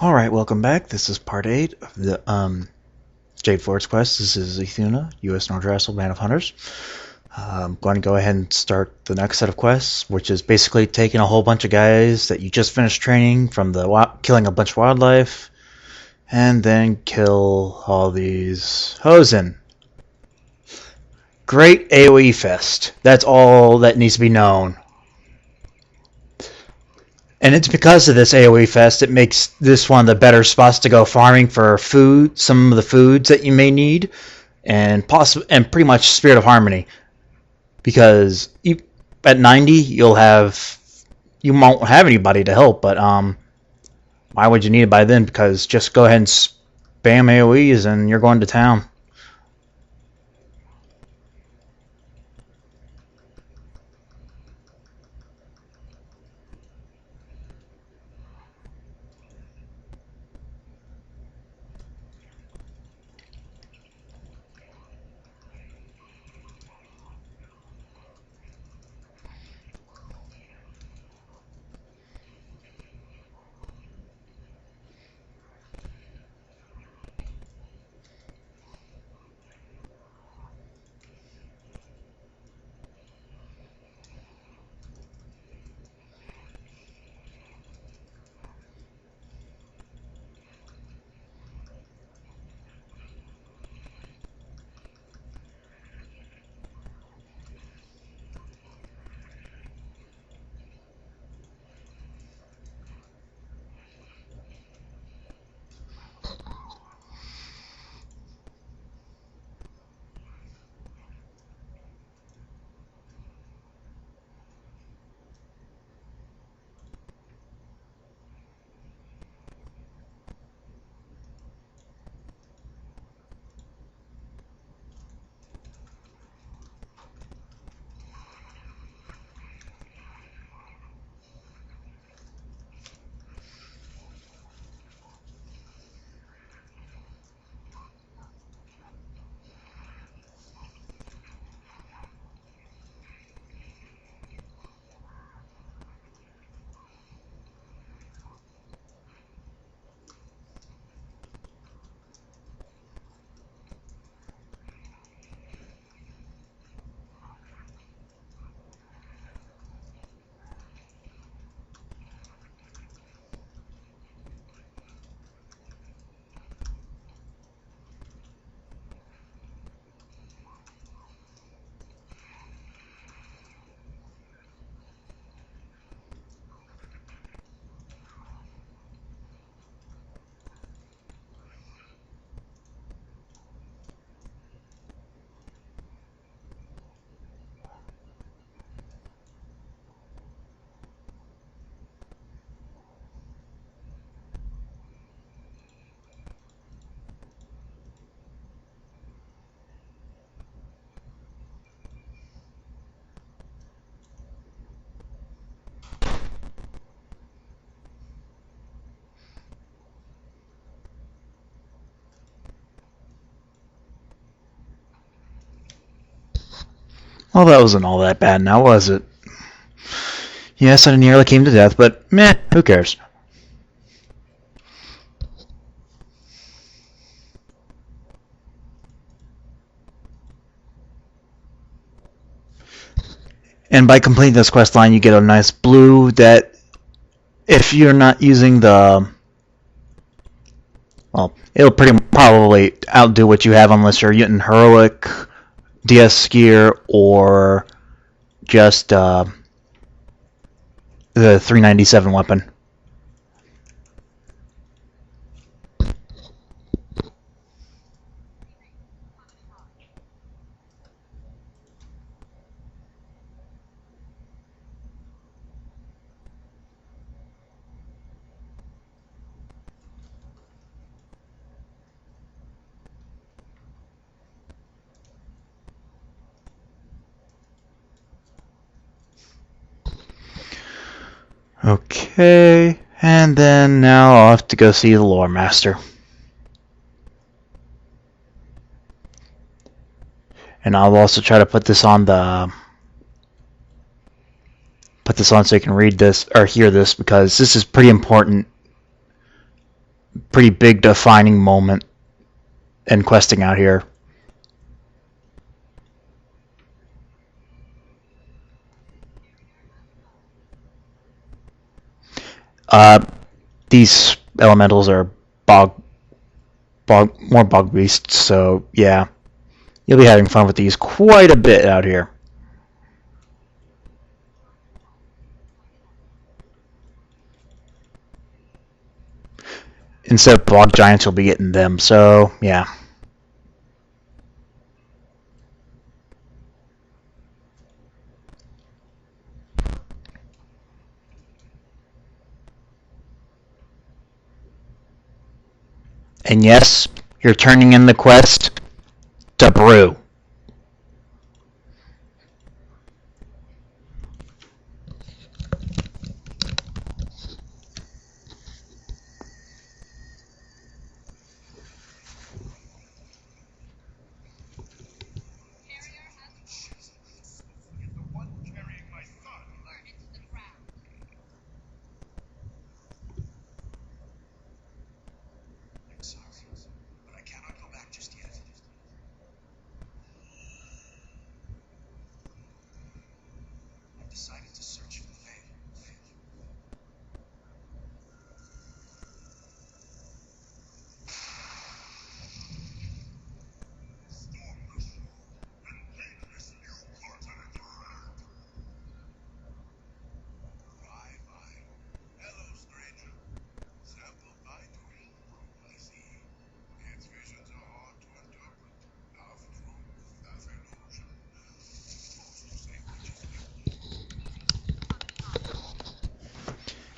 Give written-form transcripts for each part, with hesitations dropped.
Alright, welcome back. This is part 8 of the Jade Forest quest. This is Eithunna, U.S. Nordrassil Band of Hunters. I'm going to go ahead and start the next set of quests, which is basically taking a whole bunch of guys that you just finished training from the killing a bunch of wildlife, and then kill all these Hosen. Great AoE fest. That's all that needs to be known. And it's because of this AoE fest, it makes this one of the better spots to go farming for food, some of the foods that you may need, and pretty much Spirit of Harmony. Because at 90, you won't have anybody to help, but why would you need it by then? Because just go ahead and spam AoEs and you're going to town. Well, that wasn't all that bad now, was it? Yes, I nearly came to death, but meh, who cares? And by completing this quest line, you get a nice blue that, if you're not using the... well, it'll probably outdo what you have unless you're using Heroic, DS Skier, or just the 397 weapon. Okay, and then now I'll have to go see the Lore Master. And I'll also try to put this on so you can read this or hear this, because this is pretty important pretty big defining moment in questing out here. These elementals are more bog beasts, so yeah, you'll be having fun with these quite a bit out here. Instead of bog giants, you'll be getting them, so yeah. And yes, you're turning in the quest to brew.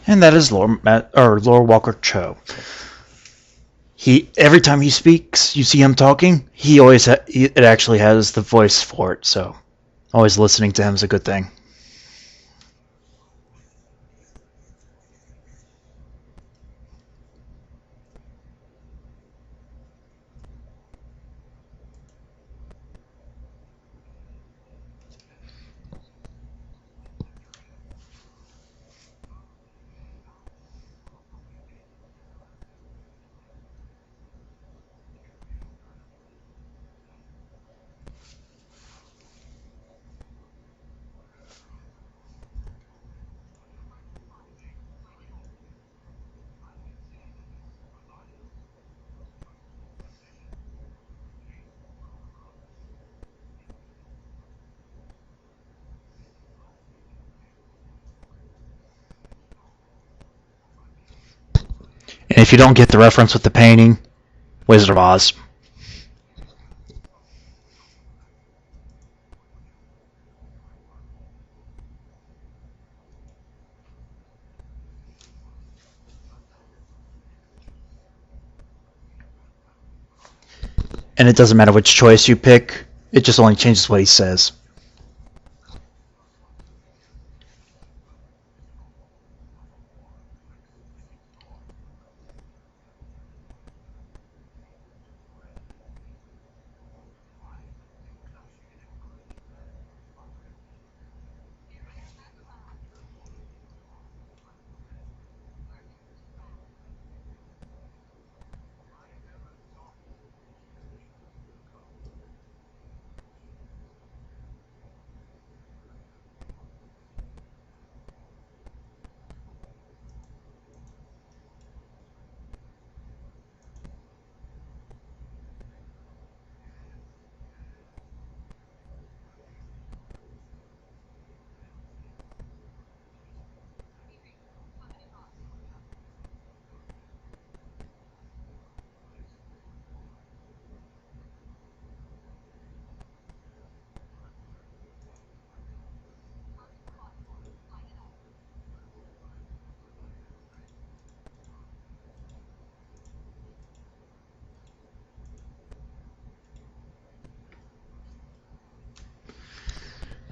And that is Lord Walker Cho. Every time he speaks, you see him talking. It actually has the voice for it. So always listening to him is a good thing. And if you don't get the reference with the painting, Wizard of Oz. And it doesn't matter which choice you pick, it just only changes what he says.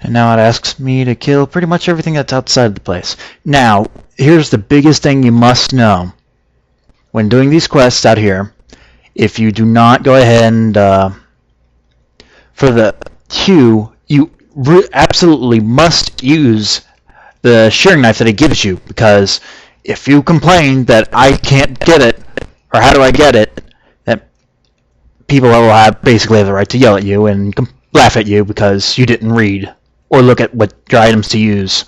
And now it asks me to kill pretty much everything that's outside the place. Now, here's the biggest thing you must know. When doing these quests out here, if you do not go ahead and, for the Q, you absolutely must use the shearing knife that it gives you, because if you complain that I can't get it, or how do I get it, that people will basically have the right to yell at you and laugh at you because you didn't read or look at what your items to use.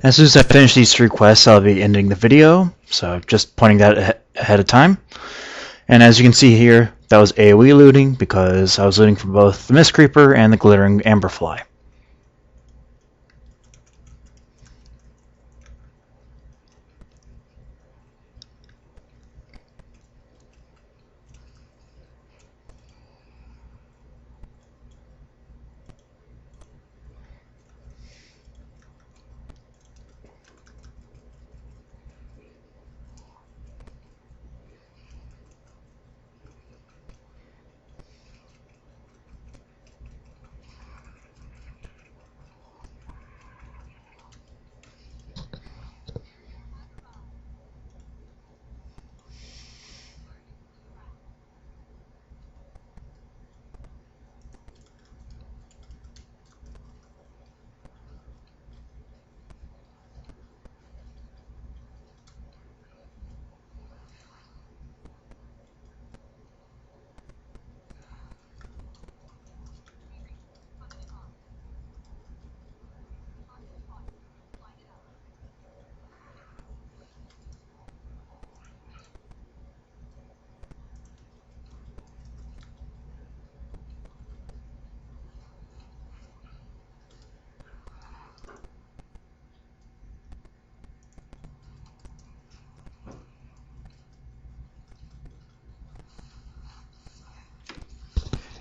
As soon as I finish these 3 quests, I'll be ending the video, so just pointing that ahead of time. And as you can see here, that was AoE looting because I was looting for both the Mist Creeper and the Glittering Amberfly.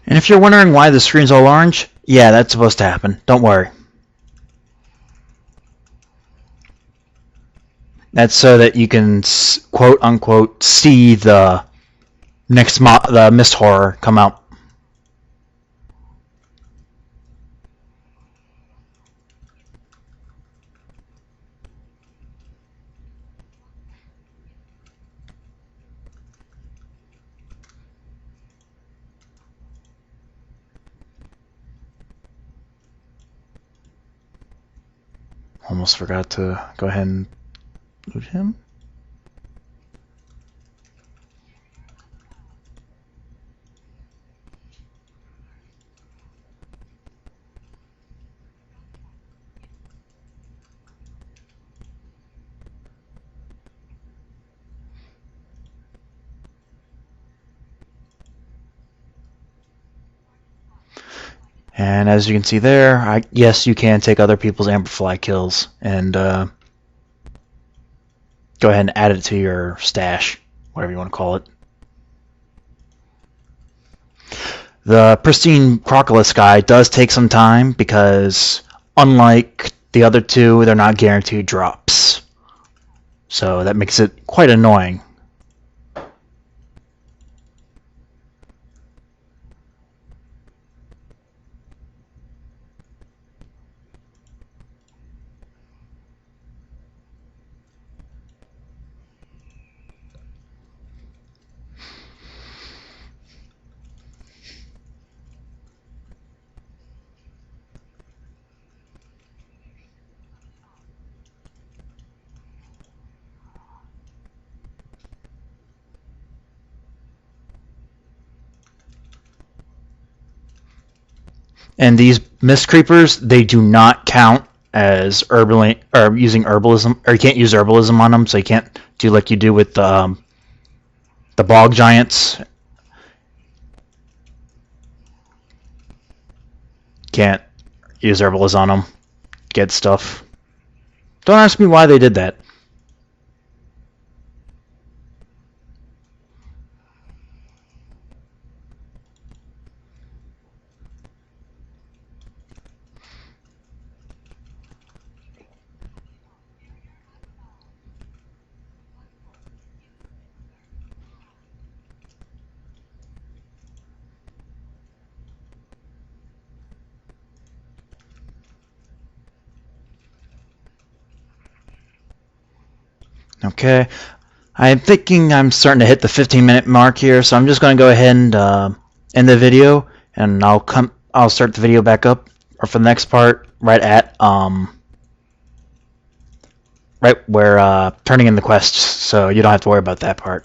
And if you're wondering why the screen's all orange, yeah, that's supposed to happen. Don't worry. That's so that you can quote unquote see the the Mist Horror come out. Almost forgot to go ahead and loot him. And as you can see there, yes, you can take other people's Amberfly kills and go ahead and add it to your stash, whatever you want to call it. The Pristine Crocodile guy does take some time because, unlike the other 2, they're not guaranteed drops. So that makes it quite annoying. And these Mist Creepers, they do not count as using herbalism, or you can't use herbalism on them, so you can't Do like you do with the bog giants. Can't use herbalism on them. Get stuff. Don't ask me why they did that. Okay, I'm thinking I'm starting to hit the 15-minute mark here, so I'm just going to go ahead and end the video, and I'll start the video back up, or for the next part, right at right where turning in the quests, so you don't have to worry about that part.